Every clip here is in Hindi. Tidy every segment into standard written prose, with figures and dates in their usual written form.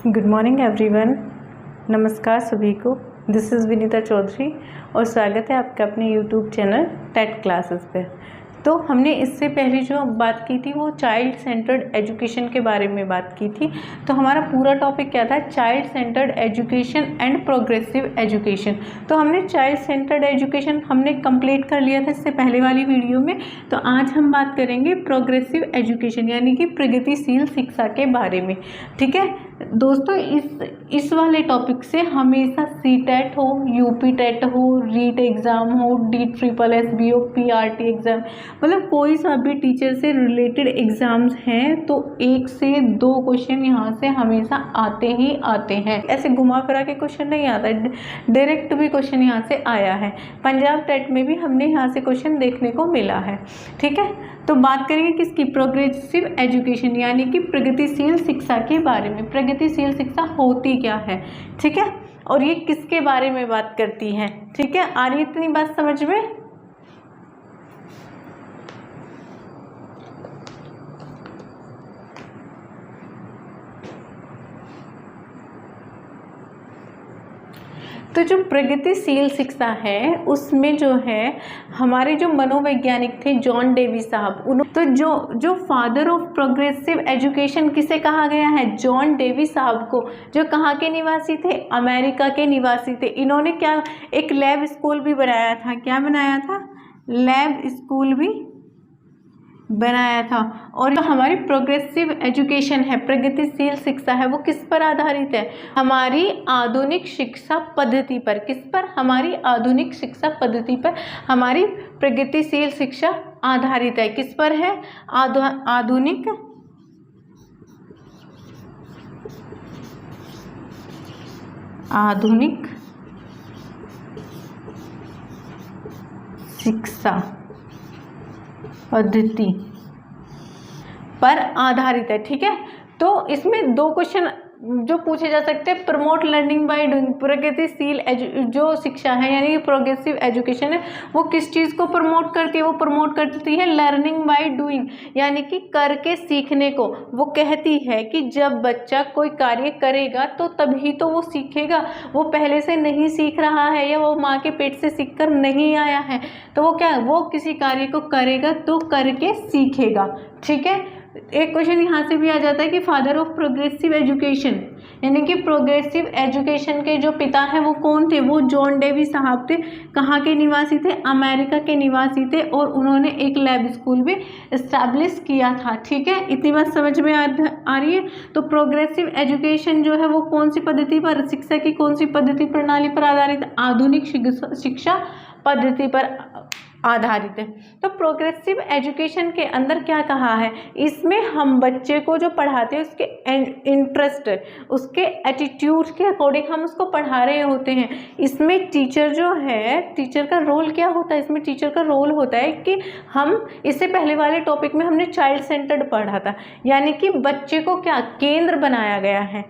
Good morning everyone. नमस्कार सभी को। दिस इज़ विनीता चौधरी और स्वागत है आपका अपने यूट्यूब चैनल टेट क्लासेस पे। तो हमने इससे पहले जो बात की थी वो चाइल्ड सेंटर्ड एजुकेशन के बारे में बात की थी। तो हमारा पूरा टॉपिक क्या था? Child centred education and progressive education. तो हमने चाइल्ड सेंटर्ड एजुकेशन हमने कंप्लीट कर लिया था इससे पहले वाली वीडियो में। तो आज हम बात करेंगे प्रोग्रेसिव एजुकेशन यानी कि प्रगतिशील शिक्षा के बारे में। ठीक है दोस्तों, इस वाले टॉपिक से हमेशा CTET हो, UP TET हो, रीट एग्ज़ाम हो, DSSS हो, PRT एग्ज़ाम, मतलब कोई सा भी टीचर से रिलेटेड एग्ज़ाम्स हैं तो 1 से 2 क्वेश्चन यहाँ से हमेशा आते ही आते हैं। ऐसे घुमा फिरा के क्वेश्चन नहीं आता, डायरेक्ट भी क्वेश्चन यहाँ से आया है। पंजाब टेट में भी हमने यहाँ से क्वेश्चन देखने को मिला है। ठीक है, तो बात करेंगे किसकी? प्रोग्रेसिव एजुकेशन यानी कि प्रगतिशील शिक्षा के बारे में। प्रगतिशील शिक्षा होती क्या है, ठीक है, और ये किसके बारे में बात करती है? ठीक है, आ रही इतनी बात समझ में? तो जो प्रगतिशील शिक्षा है उसमें जो है हमारे जो मनोवैज्ञानिक थे जॉन डेवी साहब, तो जो फादर ऑफ प्रोग्रेसिव एजुकेशन किसे कहा गया है? जॉन डेवी साहब को, जो कहाँ के निवासी थे? अमेरिका के निवासी थे। इन्होंने क्या एक लैब स्कूल भी बनाया था? क्या बनाया था? लैब स्कूल भी बनाया था। और जो हमारी प्रोग्रेसिव एजुकेशन है, प्रगतिशील शिक्षा है, वो किस पर आधारित है? हमारी आधुनिक शिक्षा पद्धति पर। किस पर? हमारी आधुनिक शिक्षा पद्धति पर हमारी प्रगतिशील शिक्षा आधारित है। किस पर है? आधुनिक शिक्षा पद्धति पर आधारित है। ठीक है, तो इसमें 2 क्वेश्चन जो पूछे जा सकते हैं। प्रमोट लर्निंग बाय डूइंग, प्रगतिशील जो शिक्षा है यानी कि प्रोग्रेसिव एजुकेशन है वो किस चीज़ को प्रमोट करती है? वो प्रमोट करती है लर्निंग बाय डूइंग यानी कि करके सीखने को। वो कहती है कि जब बच्चा कोई कार्य करेगा तो तभी तो वो सीखेगा। वो पहले से नहीं सीख रहा है या वो माँ के पेट से सीख कर नहीं आया है, तो वो क्या, वो किसी कार्य को करेगा तो करके सीखेगा। ठीक है, एक क्वेश्चन यहाँ से भी आ जाता है कि फादर ऑफ प्रोग्रेसिव एजुकेशन यानी कि प्रोग्रेसिव एजुकेशन के जो पिता हैं वो कौन थे? वो जॉन डेवी साहब थे। कहाँ के निवासी थे? अमेरिका के निवासी थे और उन्होंने एक लैब स्कूल भी इस्टेब्लिश किया था। ठीक है, इतनी बात समझ में आ रही है? तो प्रोग्रेसिव एजुकेशन जो है वो कौन सी पद्धति पर, शिक्षा की कौन सी पद्धति प्रणाली पर आधारित? आधुनिक शिक्षा पद्धति पर आधारित है। तो प्रोग्रेसिव एजुकेशन के अंदर क्या कहा है? इसमें हम बच्चे को जो पढ़ाते हैं उसके इंटरेस्ट, उसके एटीट्यूड के अकॉर्डिंग हम उसको पढ़ा रहे होते हैं। इसमें टीचर जो है, टीचर का रोल क्या होता है? इसमें टीचर का रोल होता है कि हम इससे पहले वाले टॉपिक में हमने चाइल्ड सेंटर्ड पढ़ा था यानी कि बच्चे को क्या केंद्र बनाया गया है।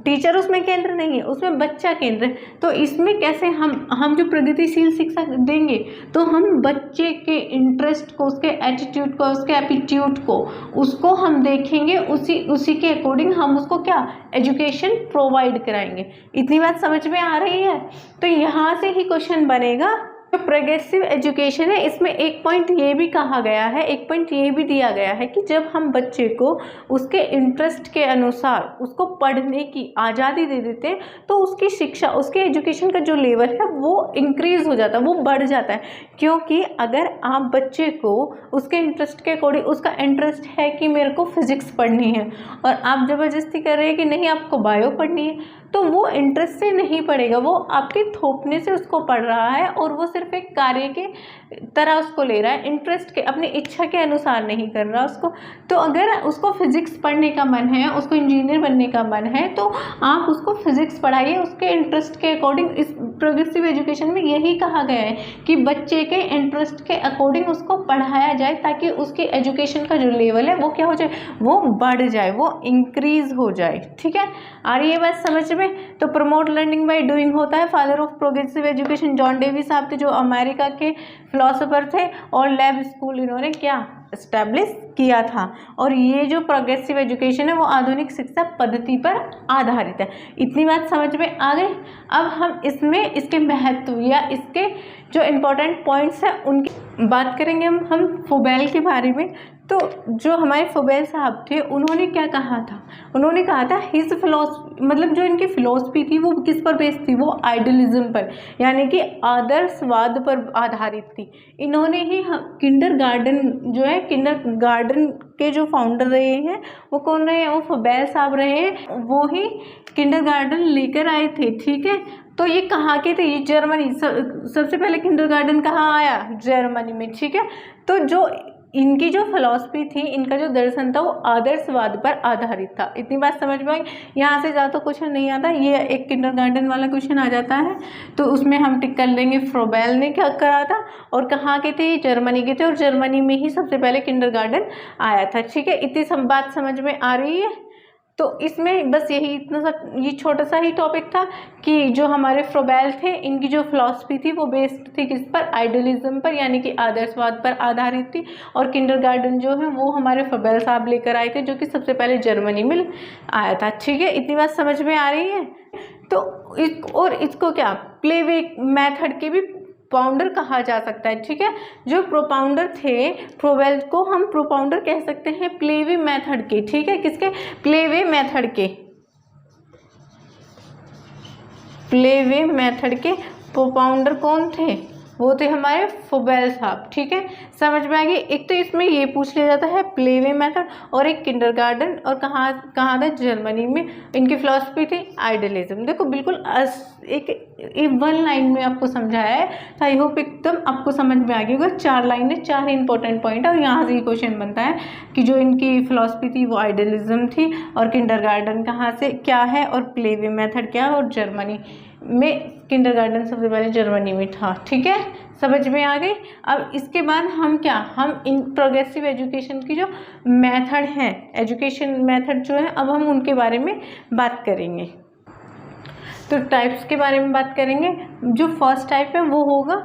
टीचर उसमें केंद्र नहीं है, उसमें बच्चा केंद्र है। तो इसमें कैसे हम जो प्रगतिशील शिक्षा देंगे तो हम बच्चे के इंटरेस्ट को, उसके एटीट्यूड को, उसके एप्टीट्यूड को, उसको हम देखेंगे, उसी के अकॉर्डिंग हम उसको क्या एजुकेशन प्रोवाइड कराएंगे। इतनी बात समझ में आ रही है? तो यहाँ से ही क्वेश्चन बनेगा। जो प्रोग्रेसिव एजुकेशन है इसमें एक पॉइंट ये भी कहा गया है, एक पॉइंट ये भी दिया गया है कि जब हम बच्चे को उसके इंटरेस्ट के अनुसार उसको पढ़ने की आज़ादी दे देते हैं तो उसकी शिक्षा, उसके एजुकेशन का जो लेवल है वो इंक्रीज़ हो जाता है, वो बढ़ जाता है। क्योंकि अगर आप बच्चे को उसके इंटरेस्ट के अकॉर्डिंग, उसका इंटरेस्ट है कि मेरे को फिजिक्स पढ़नी है और आप ज़बरदस्ती कर रहे हैं कि नहीं आपको बायो पढ़नी है, तो वो इंटरेस्ट से नहीं पढ़ेगा, वो आपके थोपने से उसको पढ़ रहा है और वो सिर्फ एक कार्य के तरह उसको ले रहा है, इंटरेस्ट के, अपनी इच्छा के अनुसार नहीं कर रहा उसको। तो अगर उसको फिजिक्स पढ़ने का मन है, उसको इंजीनियर बनने का मन है तो आप उसको फिजिक्स पढ़ाइए उसके इंटरेस्ट के अकॉर्डिंग। इस प्रोग्रेसिव एजुकेशन में यही कहा गया है कि बच्चे के इंटरेस्ट के अकॉर्डिंग उसको पढ़ाया जाए ताकि उसके एजुकेशन का जो लेवल है वो क्या हो जाए, वो बढ़ जाए, वो इंक्रीज हो जाए। ठीक है, आ रही है बात समझ में? तो प्रमोट लर्निंग बाय डूइंग होता है। Father of progressive education John Dewey साहब थे जो अमेरिका के फिलोसोफर थे और लैब स्कूल इन्होंने क्या एस्टैब्लिश किया था। और ये जो प्रोग्रेसिव एजुकेशन है वो आधुनिक शिक्षा पद्धति पर आधारित है। इतनी बात समझ में आ गई। अब हम इसमें इसके महत्व या इसके जो इम्पोर्टेंट पॉइंट्स हैं उनकी बात करेंगे हम फोबेल के बारे में। तो जो हमारे फोबेल साहब थे उन्होंने क्या कहा था, उन्होंने कहा था हिज फिलोसफी, मतलब जो इनकी फिलोसफी थी वो किस पर बेस्ड थी, वो आइडियलिज्म पर यानी कि आदर्शवाद पर आधारित थी। इन्होंने ही किंडरगार्टन जो है, किंडरगार्टन के जो फाउंडर रहे हैं वो कौन रहे हैं, वो फोबेल साहब रहे हैं, वो ही किंडरगार्टन लेकर आए थे। ठीक है, तो ये कहाँ के थे, ये जर्मनी, सबसे पहले किंडरगार्टन कहाँ आया, जर्मनी में। ठीक है, तो जो इनकी जो फिलॉसफी थी, इनका जो दर्शन था वो आदर्शवाद पर आधारित था। इतनी बात समझ में आई। यहाँ से ज़्यादा क्वेश्चन नहीं आता, ये एक किंडरगार्टन वाला क्वेश्चन आ जाता है तो उसमें हम टिक कर लेंगे फ्रोबेल ने क्या करा था और कहाँ के थे, जर्मनी के थे, और जर्मनी में ही सबसे पहले किंडरगार्टन आया था। ठीक है, इतनी सब बात समझ में आ रही है। तो इसमें बस यही इतना सा, ये छोटा सा ही टॉपिक था कि जो हमारे फ्रोबेल थे इनकी जो फिलॉसफी थी वो बेस्ड थी किस पर, आइडियलिज्म पर यानी कि आदर्शवाद पर आधारित थी। और किंडरगार्टन जो है वो हमारे फ्रोबेल साहब लेकर आए थे जो कि सबसे पहले जर्मनी में आया था। ठीक है, इतनी बात समझ में आ रही है। तो इसको क्या प्लेवे मेथड के भी प्रोपाउंडर कहा जा सकता है। ठीक है, जो प्रोपाउंडर थे फ्रोबेल को हम प्रोपाउंडर कह सकते हैं प्लेवे मेथड के। ठीक है, किसके, प्लेवे मेथड के, प्लेवे मेथड के प्रोपाउंडर कौन थे, वो थे हमारे फोबेल साहब। ठीक है, समझ में आ गई। एक तो इसमें ये पूछ लिया जाता है प्लेवे मेथड, और एक किंडरगार्टन, और कहाँ था, जर्मनी में। इनकी फिलॉसफी थी आइडियलिज्म। देखो बिल्कुल एक वन लाइन में आपको समझाया है, तो आई होप एकदम आपको समझ में आ गई होगा। 4 लाइनें, 4 इंपॉर्टेंट पॉइंट है, और यहाँ से ये क्वेश्चन बनता है कि जो इनकी फिलॉसफी थी वो आइडियलिज्म थी, और किंडरगार्टन कहाँ से क्या है, और प्लेवे मेथड क्या है, और जर्मनी में किंडरगार्टन सबसे पहले जर्मनी में था। ठीक है, समझ में आ गई। अब इसके बाद हम इन प्रोग्रेसिव एजुकेशन की जो मेथड है, एजुकेशन मेथड जो है, अब हम उनके बारे में बात करेंगे। तो टाइप्स के बारे में बात करेंगे। जो फर्स्ट टाइप है वो होगा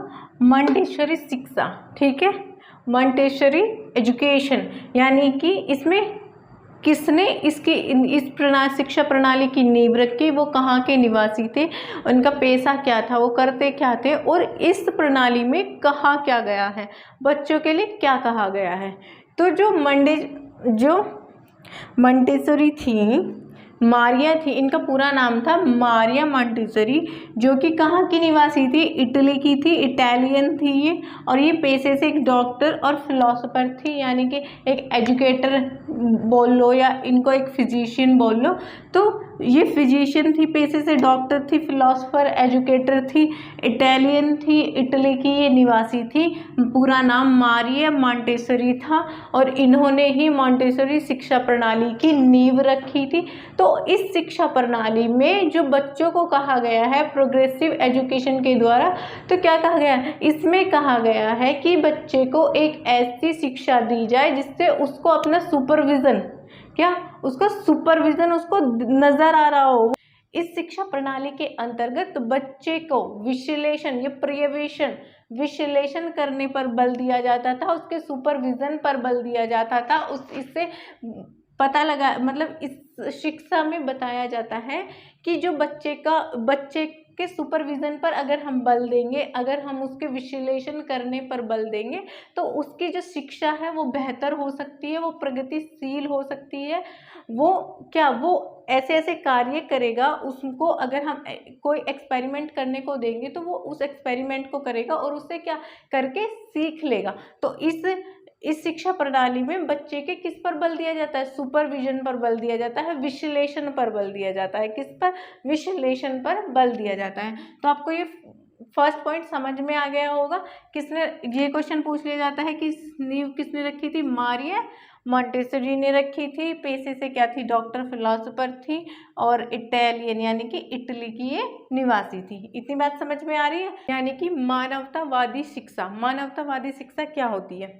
मॉन्टेसरी शिक्षा। ठीक है, मॉन्टेसरी एजुकेशन यानी कि इसमें किसने इस शिक्षा प्रणाली की नींव रखी, वो कहाँ के निवासी थे, उनका पेशा क्या था, वो करते क्या थे, और इस प्रणाली में कहा क्या गया है, बच्चों के लिए क्या कहा गया है। तो जो मॉन्टेसरी थी, मारिया थी, इनका पूरा नाम था मारिया मॉन्टेसरी, जो कि कहाँ की निवासी थी, इटली की थी, इटालियन थी ये, और ये पेशे से एक डॉक्टर और फिलोसोफर थी, यानी कि एक एजुकेटर बोल लो या इनको एक फिजिशियन बोल लो। तो ये फिजिशियन थी, पेशे से डॉक्टर थी, फिलोसोफर, एजुकेटर थी, इटालियन थी, इटली की ये निवासी थी। पूरा नाम मारिया मॉन्टेसरी था, और इन्होंने ही मॉन्टेसरी शिक्षा प्रणाली की नींव रखी थी। तो इस शिक्षा प्रणाली में जो बच्चों को कहा गया है प्रोग्रेसिव एजुकेशन के द्वारा, तो क्या कहा गया है, इसमें कहा गया है कि बच्चे को एक ऐसी शिक्षा दी जाए जिससे उसको अपना सुपरविजन, उसको नजर आ रहा हो। इस शिक्षा प्रणाली के अंतर्गत बच्चे को विश्लेषण या पर्यवेक्षण, विश्लेषण करने पर बल दिया जाता था, उसके सुपरविजन पर बल दिया जाता था। इससे पता लगा, मतलब इस शिक्षा में बताया जाता है कि जो बच्चे के सुपरविजन पर अगर हम बल देंगे, अगर हम उसके विश्लेषण करने पर बल देंगे, तो उसकी जो शिक्षा है वो बेहतर हो सकती है, वो प्रगतिशील हो सकती है। वो ऐसे ऐसे कार्य करेगा, उसको अगर हम कोई एक्सपेरिमेंट करने को देंगे तो वो उस एक्सपेरिमेंट को करेगा और उससे क्या करके सीख लेगा। तो इस शिक्षा प्रणाली में बच्चे के किस पर बल दिया जाता है, सुपरविजन पर बल दिया जाता है, विश्लेषण पर बल दिया जाता है। किस पर, विश्लेषण पर बल दिया जाता है। तो आपको ये फर्स्ट पॉइंट समझ में आ गया होगा। किसने, ये क्वेश्चन पूछ लिया जाता है कि नींव किसने रखी थी, मारिया मॉन्टेसरी ने रखी थी, पेशे से क्या थी, डॉक्टर, फिलोसोफर थी, और इटालियन यानी कि इटली की ये निवासी थी। इतनी बात समझ में आ रही है। यानी कि मानवतावादी शिक्षा क्या होती है।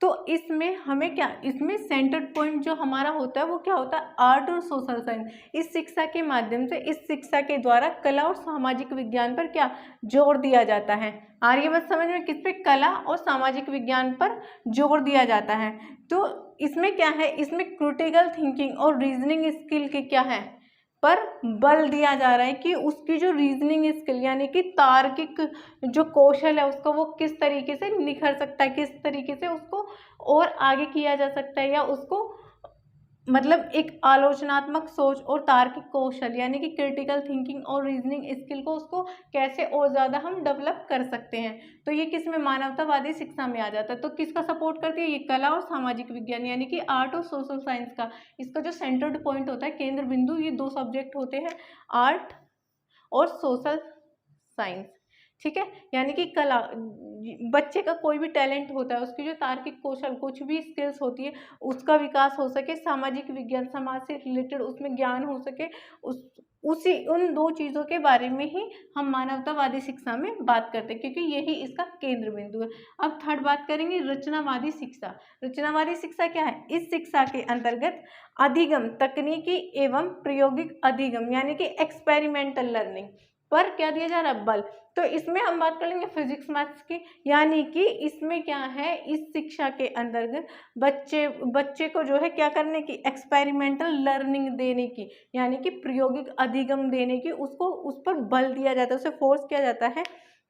तो इसमें हमें क्या, इसमें सेंटर्ड पॉइंट जो हमारा होता है वो क्या होता है, आर्ट और सोशल साइंस। इस शिक्षा के माध्यम से, इस शिक्षा के द्वारा कला और सामाजिक विज्ञान पर क्या जोर दिया जाता है। आ रही है बात समझ में, किस पे, कला और सामाजिक विज्ञान पर जोर दिया जाता है। तो इसमें क्या है, इसमें क्रिटिकल थिंकिंग और रीजनिंग स्किल के क्या है, पर बल दिया जा रहा है कि उसकी जो रीजनिंग स्किल यानी कि तार्किक जो कौशल है उसको वो किस तरीके से निखर सकता है, किस तरीके से उसको और आगे किया जा सकता है, या उसको मतलब एक आलोचनात्मक सोच और तार्किक कौशल यानी कि क्रिटिकल थिंकिंग और रीजनिंग स्किल को उसको कैसे और ज़्यादा हम डेवलप कर सकते हैं। तो ये किस में, मानवतावादी शिक्षा में आ जाता है। तो किसका सपोर्ट करती है, ये कला और सामाजिक विज्ञान यानी कि आर्ट और सोशल साइंस का। इसका जो सेंटर्ड पॉइंट होता है, केंद्र बिंदु, ये दो सब्जेक्ट होते हैं, आर्ट और सोशल साइंस, ठीक है। यानी कि कला, बच्चे का कोई भी टैलेंट होता है, उसकी जो तार्किक कौशल, कुछ भी स्किल्स होती है, उसका विकास हो सके, सामाजिक विज्ञान, समाज से रिलेटेड उसमें ज्ञान हो सके, उसी उन दो चीज़ों के बारे में ही हम मानवतावादी शिक्षा में बात करते हैं, क्योंकि यही इसका केंद्र बिंदु है। अब थर्ड बात करेंगे, रचनावादी शिक्षा। रचनावादी शिक्षा क्या है, इस शिक्षा के अंतर्गत अधिगम, तकनीकी एवं प्रायोगिक अधिगम यानी कि एक्सपेरिमेंटल लर्निंग पर क्या दिया जा रहा है, बल। तो इसमें हम बात कर लेंगे फिजिक्स मैथ्स की, यानी कि इसमें क्या है, इस शिक्षा के अंतर्गत बच्चे को जो है क्या करने की, एक्सपेरिमेंटल लर्निंग देने की, यानी कि प्रायोगिक अधिगम देने की, उसको उस पर बल दिया जाता है, उसे फोर्स किया जाता है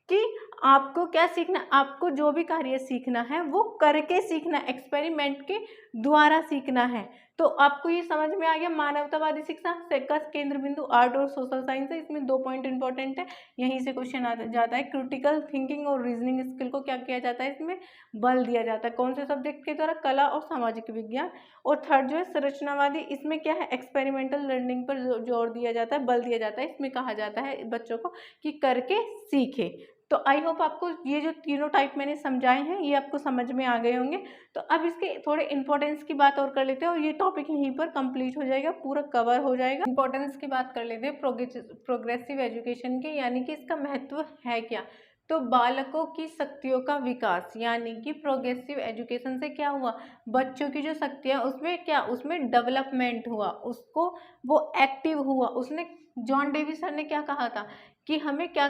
कि आपको क्या सीखना, आपको जो भी कार्य सीखना है वो करके सीखना, एक्सपेरिमेंट के द्वारा सीखना है। तो आपको ये समझ में आ गया, मानवतावादी शिक्षा का केंद्र बिंदु आर्ट और सोशल साइंस है। इसमें दो पॉइंट इंपॉर्टेंट है, यहीं से क्वेश्चन आ जाता है। क्रिटिकल थिंकिंग और रीजनिंग स्किल को क्या किया जाता है, इसमें बल दिया जाता है। कौन से सब्जेक्ट के द्वारा, कला और सामाजिक विज्ञान। और थर्ड जो है संरचनावादी, इसमें क्या है, एक्सपेरिमेंटल लर्निंग पर जोर दिया जाता है, बल दिया जाता है। इसमें कहा जाता है बच्चों को कि करके सीखे। तो आई होप आपको ये जो तीनों टाइप मैंने समझाए हैं ये आपको समझ में आ गए होंगे। तो अब इसके थोड़े इंपॉर्टेंस की बात और कर लेते हैं और ये टॉपिक यहीं पर कंप्लीट हो जाएगा, पूरा कवर हो जाएगा। इंपॉर्टेंस की बात कर लेते हैं प्रोग्रेसिव एजुकेशन के, यानी कि इसका महत्व है क्या। तो बालकों की शक्तियों का विकास, यानी कि प्रोग्रेसिव एजुकेशन से क्या हुआ, बच्चों की जो शक्तियाँ उसमें क्या, उसमें डेवलपमेंट हुआ, उसको वो एक्टिव हुआ। उसने, जॉन डेवी सर ने क्या कहा था कि हमें क्या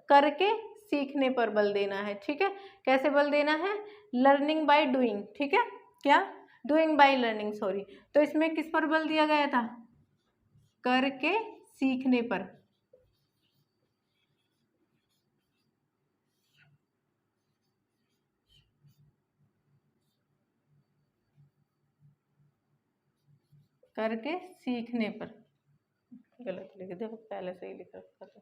करके सीखने पर बल देना है, ठीक है। कैसे बल देना है, लर्निंग बाय डूइंग, ठीक है, क्या, डूइंग बाय लर्निंग, सॉरी। तो इसमें किस पर बल दिया गया था, करके सीखने पर। करके सीखने पर, गलत लिख दे, पहले से ही लिख रखा था।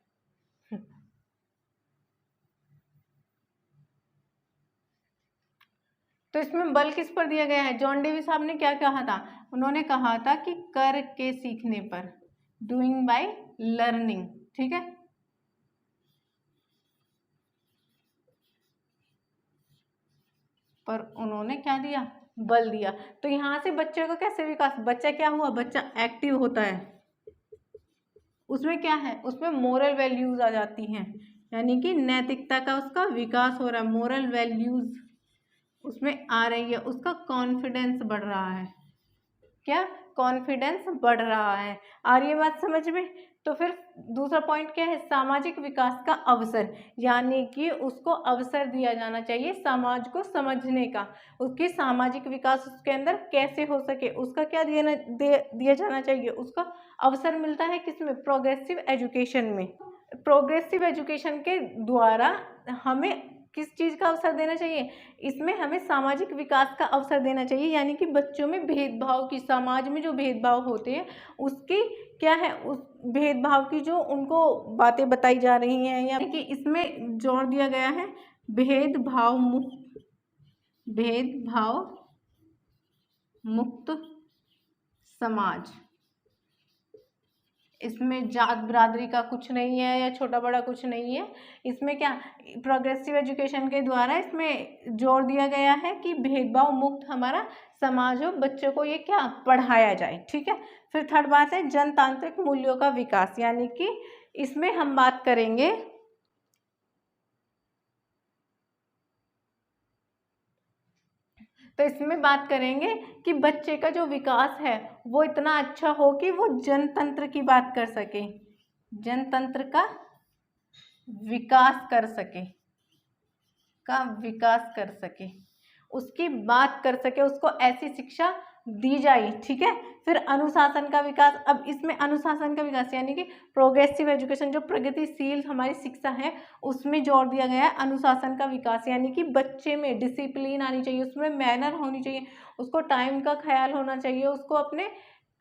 तो इसमें बल किस पर दिया गया है, जॉन डेवी साहब ने क्या कहा था, उन्होंने कहा था कि कर के सीखने पर, डूइंग बाय लर्निंग, ठीक है। पर उन्होंने क्या दिया, बल दिया। तो यहाँ से बच्चे को कैसे विकास, बच्चा क्या हुआ, बच्चा एक्टिव होता है, उसमें क्या है, उसमें मोरल वैल्यूज आ जाती हैं, यानी कि नैतिकता का उसका विकास हो रहा है, मोरल वैल्यूज उसमें आ रही है, उसका कॉन्फिडेंस बढ़ रहा है, क्या, कॉन्फिडेंस बढ़ रहा है। आ रही है बात समझ में। तो फिर दूसरा पॉइंट क्या है, सामाजिक विकास का अवसर, यानी कि उसको अवसर दिया जाना चाहिए समाज को समझने का, उसकी सामाजिक विकास उसके अंदर कैसे हो सके उसका क्या दिया जाना चाहिए, उसका अवसर मिलता है किसमें, प्रोग्रेसिव एजुकेशन में। प्रोग्रेसिव एजुकेशन के द्वारा हमें किस चीज़ का अवसर देना चाहिए, इसमें हमें सामाजिक विकास का अवसर देना चाहिए, यानी कि बच्चों में भेदभाव की, समाज में जो भेदभाव होते हैं उसकी क्या है, उस भेदभाव की जो उनको बातें बताई जा रही हैं, या कि इसमें जोर दिया गया है भेदभाव मुक्त समाज। इसमें जात बिरादरी का कुछ नहीं है या छोटा बड़ा कुछ नहीं है, इसमें क्या, प्रोग्रेसिव एजुकेशन के द्वारा इसमें जोर दिया गया है कि भेदभाव मुक्त हमारा समाज हो, बच्चों को ये क्या पढ़ाया जाए, ठीक है। फिर थर्ड बात है जनतांत्रिक मूल्यों का विकास, यानी कि इसमें हम बात करेंगे तो इसमें बात करेंगे कि बच्चे का जो विकास है वो इतना अच्छा हो कि वो जनतंत्र की बात कर सके, जनतंत्र का विकास कर सके, उसकी बात कर सके, उसको ऐसी शिक्षा दी जाए। ठीक है, फिर अनुशासन का विकास। अब इसमें अनुशासन का विकास यानी कि प्रोग्रेसिव एजुकेशन, जो प्रगतिशील हमारी शिक्षा है उसमें जोर दिया गया है अनुशासन का विकास, यानी कि बच्चे में डिसिप्लिन आनी चाहिए, उसमें मैनर होनी चाहिए, उसको टाइम का ख्याल होना चाहिए, उसको अपने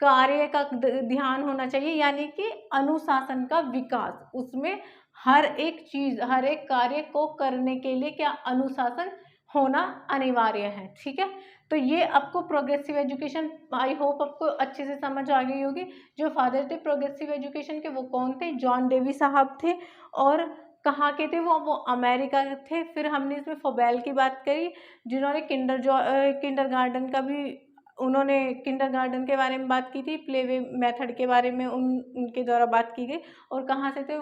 कार्य का ध्यान होना चाहिए, यानी कि अनुशासन का विकास। उसमें हर एक चीज, हर एक कार्य को करने के लिए क्या अनुशासन होना अनिवार्य है। ठीक है, तो ये आपको प्रोग्रेसिव एजुकेशन, आई होप आपको अच्छे से समझ आ गई होगी। जो फादर थे प्रोग्रेसिव एजुकेशन के वो कौन थे? जॉन डेवी साहब थे। और कहाँ के थे वो अमेरिका के थे। फिर हमने इसमें फोबेल की बात करी, जिन्होंने किंडरगार्टन का भी, उन्होंने किंडरगार्टन के बारे में बात की थी, प्लेवे मेथड के बारे में उनके द्वारा बात की गई। और कहाँ से थे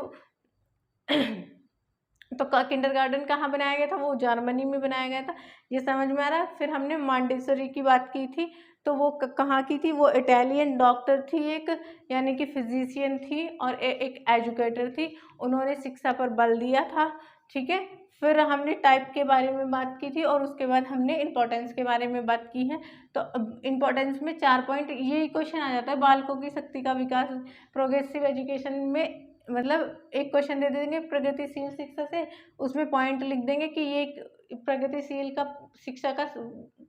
तो किंडरगार्टन कहाँ बनाया गया था? वो जर्मनी में बनाया गया था, ये समझ में आ रहा है। फिर हमने मॉन्टेसरी की बात की थी, तो वो कहाँ की थी? वो इटालियन डॉक्टर थी एक, यानी कि फिजिशियन थी और एक एजुकेटर थी, उन्होंने शिक्षा पर बल दिया था। ठीक है, फिर हमने टाइप के बारे में बात की थी और उसके बाद हमने इम्पोर्टेंस के बारे में बात की है। तो इम्पोर्टेंस में 4 पॉइंट ये क्वेश्चन आ जाता है, बालकों की शक्ति का विकास प्रोग्रेसिव एजुकेशन में। मतलब एक क्वेश्चन दे देंगे प्रगतिशील शिक्षा से, उसमें पॉइंट लिख देंगे कि ये प्रगतिशील का शिक्षा का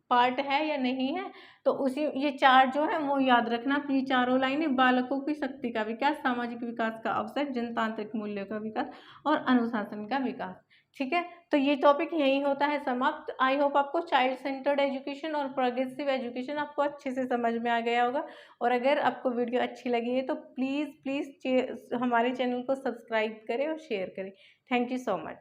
पार्ट है या नहीं है। तो उसी ये 4 जो है वो याद रखना, ये चारों लाइनें, बालकों की शक्ति का विकास, सामाजिक विकास का अवसर, जनतांत्रिक मूल्यों का विकास और अनुशासन का विकास। ठीक है, तो ये टॉपिक यही होता है समाप्त। आई होप आपको चाइल्ड सेंटर्ड एजुकेशन और प्रोग्रेसिव एजुकेशन आपको अच्छे से समझ में आ गया होगा। और अगर आपको वीडियो अच्छी लगी है तो प्लीज़ हमारे चैनल को सब्सक्राइब करें और शेयर करें। Thank you so much.